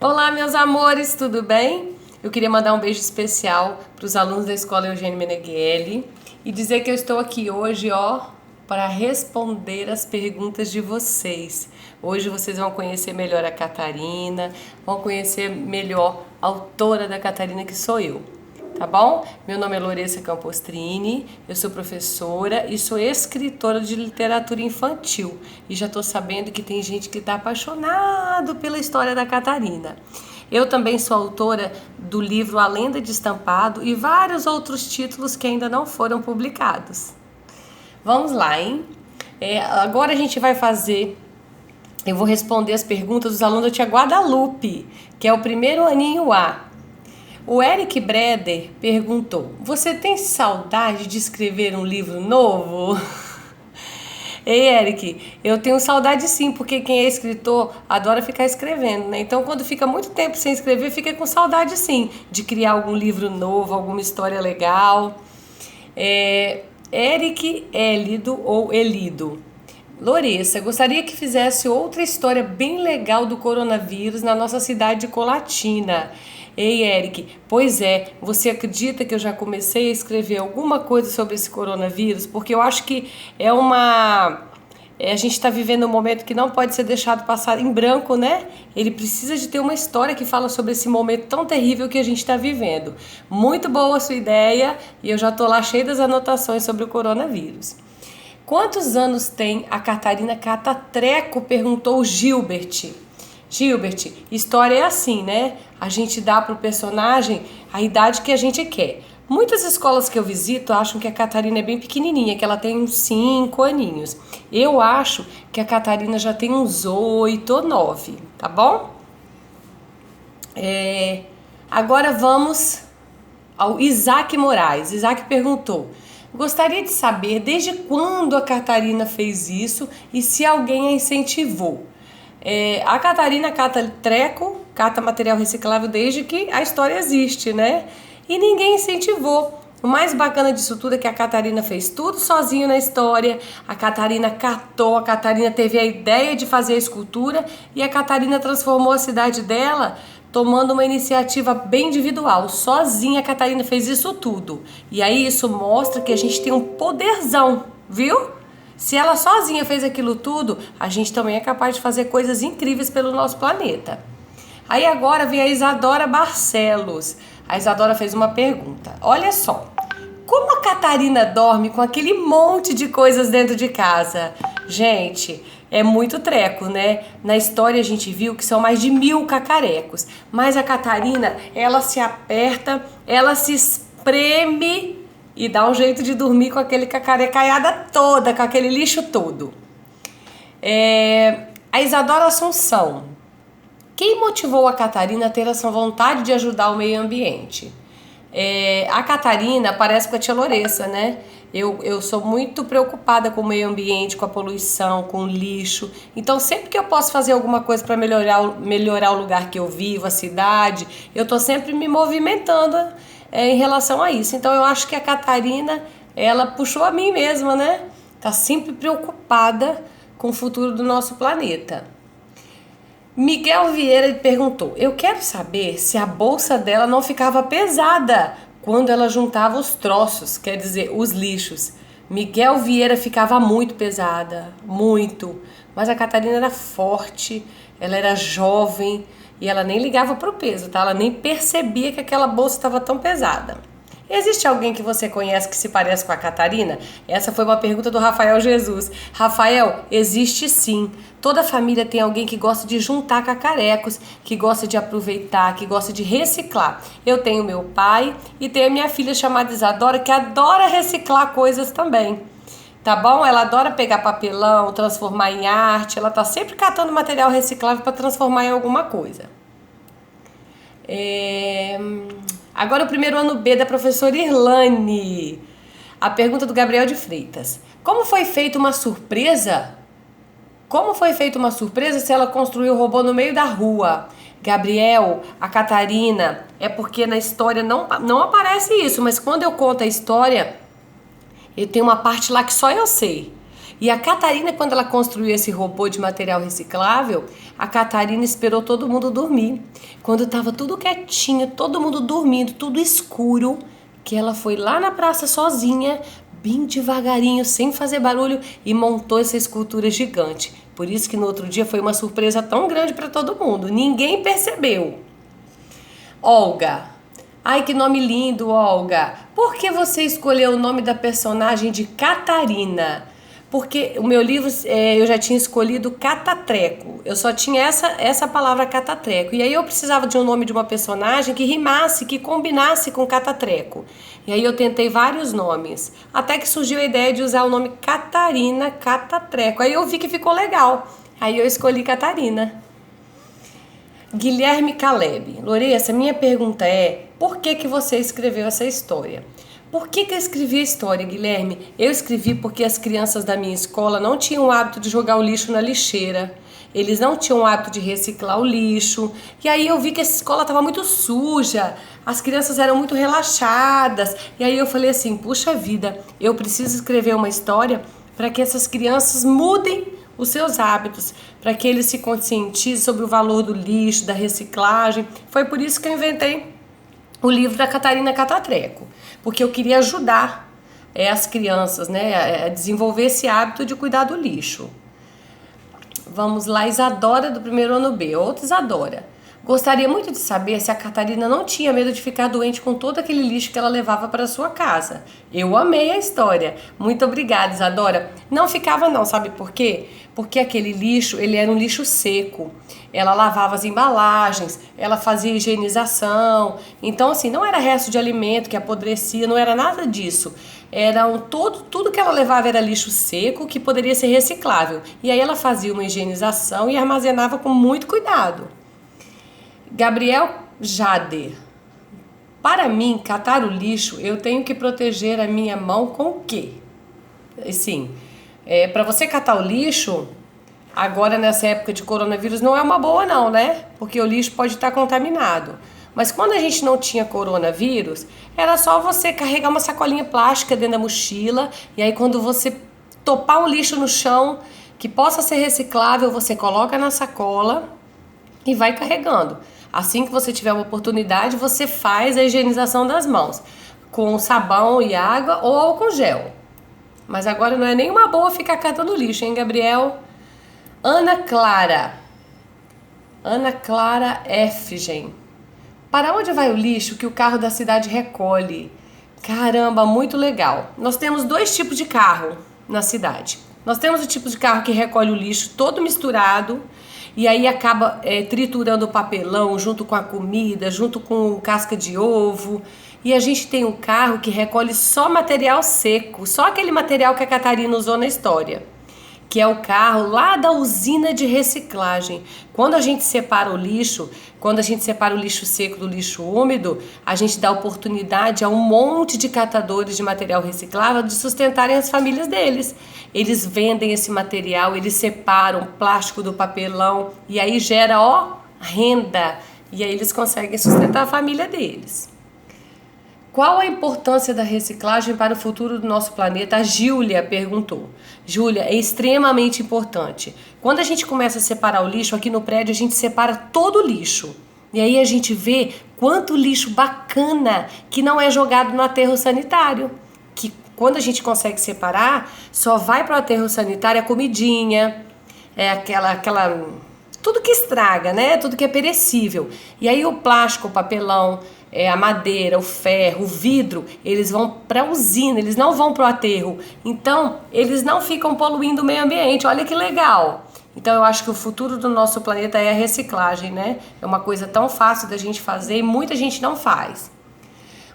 Olá, meus amores, tudo bem? Eu queria mandar um beijo especial para os alunos da Escola Eugênio Meneghelli e dizer que eu estou aqui hoje, para responder as perguntas de vocês. Hoje vocês vão conhecer melhor a Catarina, vão conhecer melhor a autora da Catarina, que sou eu. Tá bom? Meu nome é Loressa Campostrini, eu sou professora e sou escritora de literatura infantil. E já tô sabendo que tem gente que tá apaixonado pela história da Catarina. Eu também sou autora do livro A Lenda de Estampado e vários outros títulos que ainda não foram publicados. Vamos lá, hein? Agora a gente vai eu vou responder as perguntas dos alunos da Tia Guadalupe, que é o primeiro aninho A. O Eric Breder perguntou: você tem saudade de escrever um livro novo? Ei, Eric, eu tenho saudade sim, porque quem é escritor adora ficar escrevendo, né? Então, quando fica muito tempo sem escrever, fica com saudade sim, de criar algum livro novo, alguma história legal. Eric Élido ou Elido. Loressa, gostaria que fizesse outra história bem legal do coronavírus na nossa cidade de Colatina. Ei, Eric, pois é, você acredita que eu já comecei a escrever alguma coisa sobre esse coronavírus? Porque eu acho que a gente está vivendo um momento que não pode ser deixado passar em branco, né? Ele precisa de ter uma história que fala sobre esse momento tão terrível que a gente está vivendo. Muito boa a sua ideia e eu já estou lá cheia das anotações sobre o coronavírus. Quantos anos tem a Catarina Catatreco? Perguntou o Gilbert. Gilbert, história é assim, né? A gente dá pro personagem a idade que a gente quer. Muitas escolas que eu visito acham que a Catarina é bem pequenininha, que ela tem uns 5 aninhos. Eu acho que a Catarina já tem uns 8 ou 9, tá bom? Agora vamos ao Isaac Moraes. Isaac perguntou: gostaria de saber desde quando a Catarina fez isso e se alguém a incentivou. A Catarina cata treco, cata material reciclável desde que a história existe, né? E ninguém incentivou. O mais bacana disso tudo é que a Catarina fez tudo sozinho na história. A Catarina catou, a Catarina teve a ideia de fazer a escultura e a Catarina transformou a cidade dela tomando uma iniciativa bem individual. Sozinha a Catarina fez isso tudo. E aí isso mostra que a gente tem um poderzão, viu? Se ela sozinha fez aquilo tudo, a gente também é capaz de fazer coisas incríveis pelo nosso planeta. Aí agora vem a Isadora Barcelos. A Isadora fez uma pergunta. Olha só, como a Catarina dorme com aquele monte de coisas dentro de casa? Gente, é muito treco, né? Na história a gente viu que são mais de 1000 cacarecos. Mas a Catarina, ela se aperta, ela se espreme e dá um jeito de dormir com aquele cacarecaiada toda, com aquele lixo todo. A Isadora Assunção. Quem motivou a Catarina a ter essa vontade de ajudar o meio ambiente? A Catarina parece com a tia Loressa, né? Eu sou muito preocupada com o meio ambiente, com a poluição, com o lixo. Então, sempre que eu posso fazer alguma coisa para melhorar o lugar que eu vivo, a cidade, eu tô sempre me movimentando em relação a isso. Então, eu acho que a Catarina, ela puxou a mim mesma, né? Tá sempre preocupada com o futuro do nosso planeta. Miguel Vieira perguntou: eu quero saber se a bolsa dela não ficava pesada quando ela juntava os troços, quer dizer, os lixos. Miguel Vieira ficava muito pesada, muito. Mas a Catarina era forte, ela era jovem e ela nem ligava pro peso, tá? Ela nem percebia que aquela bolsa estava tão pesada. Existe alguém que você conhece que se parece com a Catarina? Essa foi uma pergunta do Rafael Jesus. Rafael, existe sim. Toda família tem alguém que gosta de juntar cacarecos, que gosta de aproveitar, que gosta de reciclar. Eu tenho meu pai e tenho a minha filha chamada Isadora, que adora reciclar coisas também. Tá bom? Ela adora pegar papelão, transformar em arte. Ela tá sempre catando material reciclável para transformar em alguma coisa. Agora o primeiro ano B da professora Irlane. A pergunta do Gabriel de Freitas. Como foi feita uma surpresa? Como foi feita uma surpresa se ela construiu o robô no meio da rua? Gabriel, a Catarina, é porque na história não aparece isso, mas quando eu conto a história, eu tenho uma parte lá que só eu sei. E a Catarina, quando ela construiu esse robô de material reciclável, a Catarina esperou todo mundo dormir. Quando estava tudo quietinho, todo mundo dormindo, tudo escuro, que ela foi lá na praça sozinha, bem devagarinho, sem fazer barulho, e montou essa escultura gigante. Por isso que no outro dia foi uma surpresa tão grande para todo mundo. Ninguém percebeu. Olga. Ai, que nome lindo, Olga. Por que você escolheu o nome da personagem de Catarina? Porque o meu livro, eu já tinha escolhido catatreco. Eu só tinha essa palavra catatreco. E aí eu precisava de um nome de uma personagem que rimasse, que combinasse com catatreco. E aí eu tentei vários nomes. Até que surgiu a ideia de usar o nome Catarina Catatreco. Aí eu vi que ficou legal. Aí eu escolhi Catarina. Guilherme Caleb. Loressa, minha pergunta é, por que você escreveu essa história? Por que eu escrevi a história, Guilherme? Eu escrevi porque as crianças da minha escola não tinham o hábito de jogar o lixo na lixeira. Eles não tinham o hábito de reciclar o lixo. E aí eu vi que essa escola estava muito suja. As crianças eram muito relaxadas. E aí eu falei assim, puxa vida, eu preciso escrever uma história para que essas crianças mudem os seus hábitos, para que eles se conscientizem sobre o valor do lixo, da reciclagem. Foi por isso que eu inventei o livro da Catarina Catatreco, porque eu queria ajudar as crianças, né, a desenvolver esse hábito de cuidar do lixo. Vamos lá, Isadora do primeiro ano B. Outra Isadora. Gostaria muito de saber se a Catarina não tinha medo de ficar doente com todo aquele lixo que ela levava para sua casa. Eu amei a história. Muito obrigada, Isadora. Não ficava não, sabe por quê? Porque aquele lixo, ele era um lixo seco. Ela lavava as embalagens, ela fazia higienização. Então, assim, não era resto de alimento que apodrecia, não era nada disso. Tudo que ela levava era lixo seco que poderia ser reciclável. E aí ela fazia uma higienização e armazenava com muito cuidado. Gabriel Jader. Para mim, catar o lixo, eu tenho que proteger a minha mão com o quê? Assim, para você catar o lixo, agora nessa época de coronavírus não é uma boa não, né? Porque o lixo pode estar contaminado. Mas quando a gente não tinha coronavírus, era só você carregar uma sacolinha plástica dentro da mochila, e aí quando você topar um lixo no chão que possa ser reciclável, você coloca na sacola e vai carregando. Assim que você tiver uma oportunidade, você faz a higienização das mãos com sabão e água ou álcool gel. Mas agora não é nenhuma boa ficar catando lixo, hein, Gabriel? Ana Clara Efgen. Para onde vai o lixo que o carro da cidade recolhe? Caramba, muito legal. Nós temos 2 tipos de carro na cidade. Nós temos o tipo de carro que recolhe o lixo todo misturado e aí acaba triturando o papelão junto com a comida, junto com casca de ovo. E a gente tem um carro que recolhe só material seco, só aquele material que a Catarina usou na história, que é o carro lá da usina de reciclagem. Quando a gente separa o lixo seco do lixo úmido, a gente dá oportunidade a um monte de catadores de material reciclável de sustentarem as famílias deles. Eles vendem esse material, eles separam o plástico do papelão e aí gera, renda. E aí eles conseguem sustentar a família deles. Qual a importância da reciclagem para o futuro do nosso planeta? A Júlia perguntou. Júlia, é extremamente importante. Quando a gente começa a separar o lixo, aqui no prédio a gente separa todo o lixo. E aí a gente vê quanto lixo bacana que não é jogado no aterro sanitário. Que quando a gente consegue separar, só vai para o aterro sanitário a comidinha, tudo que estraga, né? Tudo que é perecível. E aí o plástico, o papelão, a madeira, o ferro, o vidro, eles vão para a usina, eles não vão para o aterro. Então, eles não ficam poluindo o meio ambiente. Olha que legal. Então, eu acho que o futuro do nosso planeta é a reciclagem, né? É uma coisa tão fácil da gente fazer e muita gente não faz.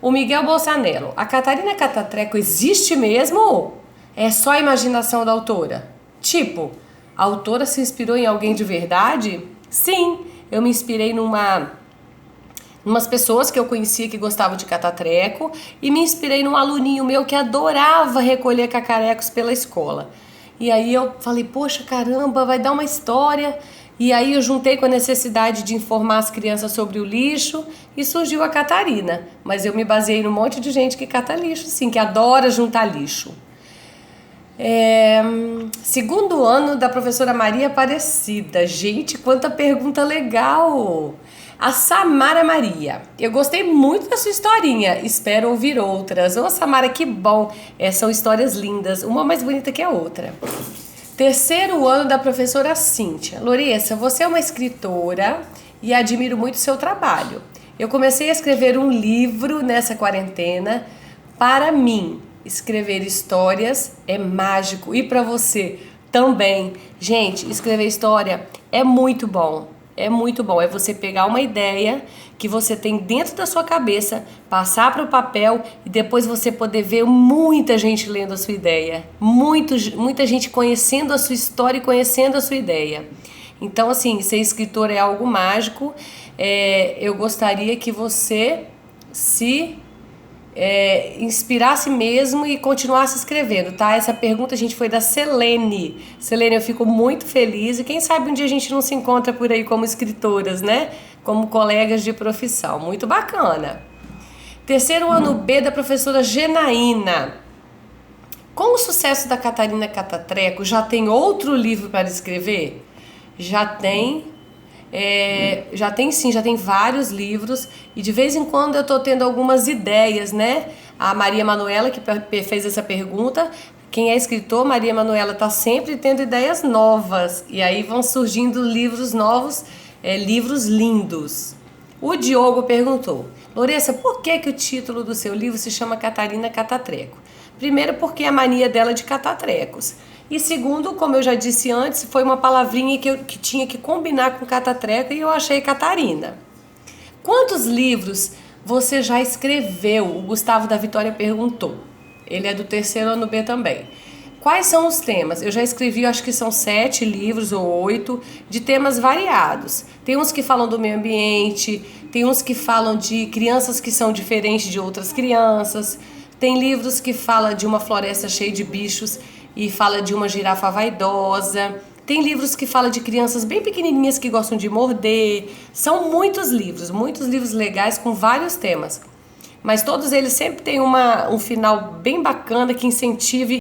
O Miguel Bolsanello. A Catarina Catatreco existe mesmo? É só a imaginação da autora? Tipo, a autora se inspirou em alguém de verdade? Sim, eu me inspirei umas pessoas que eu conhecia que gostavam de catatreco e me inspirei num aluninho meu que adorava recolher cacarecos pela escola. E aí eu falei, poxa, caramba, vai dar uma história. E aí eu juntei com a necessidade de informar as crianças sobre o lixo e surgiu a Catarina. Mas eu me baseei num monte de gente que cata lixo, sim, que adora juntar lixo. Segundo ano da professora Maria Aparecida. Gente, quanta pergunta legal! A Samara Maria. Eu gostei muito da sua historinha. Espero ouvir outras. Ô, Samara, que bom. São histórias lindas, uma mais bonita que a outra. Terceiro ano da professora Cíntia. Loressa, você é uma escritora e admiro muito o seu trabalho. Eu comecei a escrever um livro nessa quarentena. Para mim, escrever histórias é mágico. E para você também. Gente, escrever história é muito bom. É muito bom. É você pegar uma ideia que você tem dentro da sua cabeça, passar para o papel e depois você poder ver muita gente lendo a sua ideia. Muita gente conhecendo a sua história e conhecendo a sua ideia. Então, assim, ser escritor é algo mágico. Eu gostaria que você se inspirasse mesmo e continuasse escrevendo, tá? Essa pergunta, gente, foi da Selene. Selene, eu fico muito feliz e quem sabe um dia a gente não se encontra por aí como escritoras, né? Como colegas de profissão. Muito bacana. Terceiro ano B da professora Genaína. Com o sucesso da Catarina Catatreco, já tem outro livro para escrever? Já tem. Já tem vários livros e de vez em quando eu tô tendo algumas ideias, né? A Maria Manuela que fez essa pergunta, quem é escritor, Maria Manuela tá sempre tendo ideias novas e aí vão surgindo livros novos, livros lindos. O Diogo perguntou: Loressa, por que o título do seu livro se chama Catarina Catatreco? Primeiro, porque é a mania dela de catar trecos. E segundo, como eu já disse antes, foi uma palavrinha que tinha que combinar com catatreco e eu achei Catarina. Quantos livros você já escreveu? O Gustavo da Vitória perguntou. Ele é do terceiro ano B também. Quais são os temas? Eu já escrevi, acho que são 7 livros ou 8, de temas variados. Tem uns que falam do meio ambiente, tem uns que falam de crianças que são diferentes de outras crianças, tem livros que falam de uma floresta cheia de bichos e fala de uma girafa vaidosa. Tem livros que falam de crianças bem pequenininhas que gostam de morder. São muitos livros legais com vários temas. Mas todos eles sempre têm um final bem bacana que incentive